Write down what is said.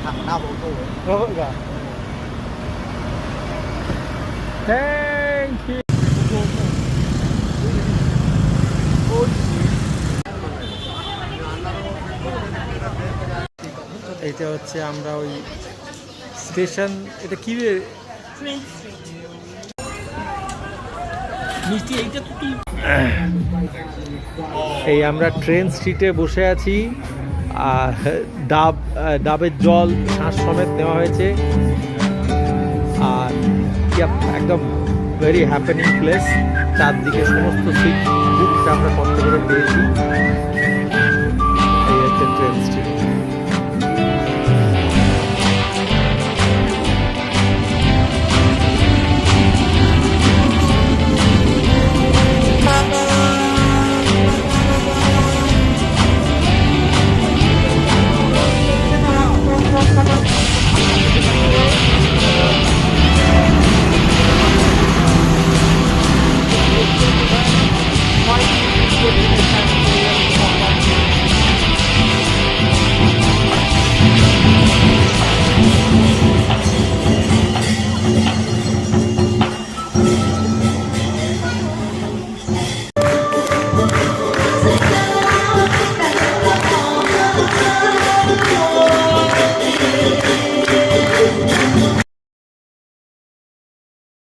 thằng nào bộ tôi. Thank you. এইটা হচ্ছে আমরা ওই স্টেশন, এটা কি রে? এই আমরা ট্রেন স্ট্রিটে বসে আছি, আর ডাবের জল শ্বাস সমেত নেওয়া হয়েছে, আর একদম ভেরি হ্যাপেনিং প্লেস। চারদিকে সমস্ত সিট বুকটা আমরা কষ্ট করে পেয়েছি। এই হচ্ছে ট্রেন স্ট্রিট।